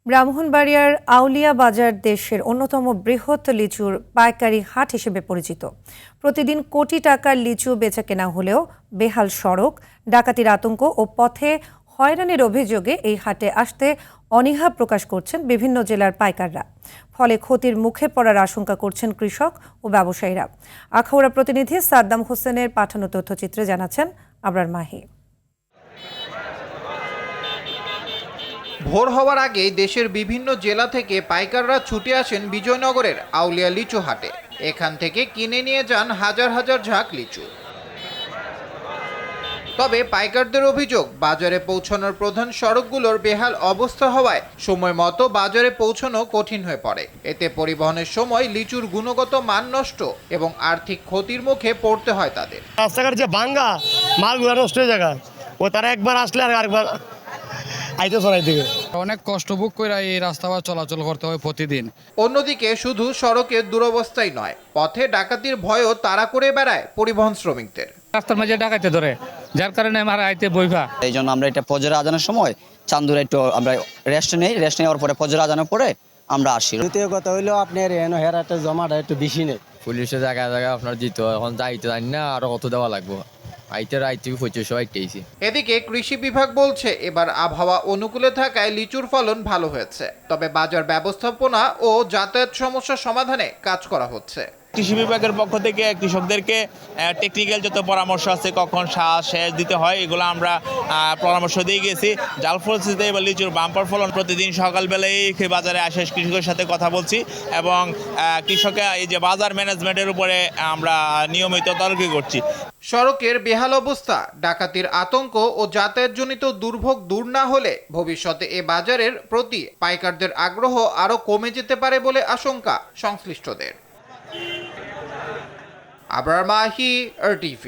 ব্রাহ্মণবাড়িয়ার আউলিয়া বাজার দেশের অন্যতম বৃহৎ লিচুর পাইকারি হাট হিসেবে পরিচিত। প্রতিদিন কোটি টাকার লিচু বেচাকেনা হলেও বেহাল সড়ক, ডাকাতির আতঙ্ক ও পথে হয়রানির অভিযোগে এই হাটে আসতে অনীহা প্রকাশ করছেন বিভিন্ন জেলার পাইকাররা। ফলে ক্ষতির মুখে পড়ার আশঙ্কা করছেন কৃষক ও ব্যবসায়ীরা। আখাউড়া প্রতিনিধি সাদ্দাম হোসেনের পাঠানো তথ্যচিত্রে জানাচ্ছেন আবরার মাহি। ভোর হওয়ার আগেই দেশের বিভিন্ন জেলা থেকে পাইকাররা ছুটে আসেন বিজয়নগরের আউলিয়া লিচু হাটে। এখান থেকে কিনে নিয়ে যান হাজার হাজার ঝাঁক লিচু। তবে পাইকারদের অভিযোগ, বাজারে পৌঁছানোর প্রধান সড়কগুলোর বেহাল অবস্থা হওয়ায় সময় মতো বাজারে পৌঁছানো কঠিন হয়ে পড়ে। এতে পরিবহনের সময় লিচুর গুণগত মান নষ্ট এবং আর্থিক ক্ষতির মুখে পড়তে হয় তাদের। রাস্তাঘাট যে ভাঙ্গা, মালগুলো নষ্ট হয়ে যায়, ও তারা একবার আসলে আর আরেকবার আইতে চলাই দিকে। অনেক কষ্ট ভোগ করে এই রাস্তা চলাচল করতে হয় প্রতিদিন। অন্যদিকে শুধু সড়কের দুরবস্থাই নয়, পথে ডাকাতির ভয়ও তাড়া করে বেড়ায় পরিবহন শ্রমিকদের। রাস্তার মাঝে ডাকাইতে ধরে, যার কারণে আমার আইতে বইভা। এই জন্য আমরা এটা ফজর আজানের সময় চান্দুরা একটু আমরা রেস্ট নেওয়ার পরে ফজর আজানের পরে আমরা আসি। দ্বিতীয় কথা হইলো আপনার হেরাটা জমাটা একটু বেশি নেই। পুলিশের জায়গায় জায়গায় আপনার দিত, এখন যাইতে জানি না আরো কত দেওয়া লাগবে। এদিকে কৃষি বিভাগ বলছে এবার আবহাওয়া অনুকূলে থাকায় লিচুর ফলন ভালো হয়েছে, তবে বাজার ব্যবস্থাপনা ও যাতায়াত সমস্যা সমাধানে কাজ করা হচ্ছে। কৃষি বিভাগের পক্ষ থেকে কৃষকদেরকে টেকনিক্যাল যত পরামর্শ আছে, কখন সেচ দিতে হয়, এগুলো আমরা পরামর্শ দিয়ে গেছি। যার ফলশ্রুতিতে এবার লিচুর বাম্পার ফলন। প্রতিদিন সকালবেলায় বাজারে আসে কৃষকের সাথে কথা বলছি এবং কৃষকের এই যে বাজার ম্যানেজমেন্টের উপরে আমরা নিয়মিত তদারকি করছি। সড়কের বেহাল অবস্থা, ডাকাতির আতঙ্ক ও যাতায়াতজনিত দুর্ভোগ দূর না হলে ভবিষ্যতে এ বাজারের প্রতি পাইকারদের আগ্রহ আরও কমে যেতে পারে বলে আশঙ্কা সংশ্লিষ্টদের। আবরার মাহি, RTV।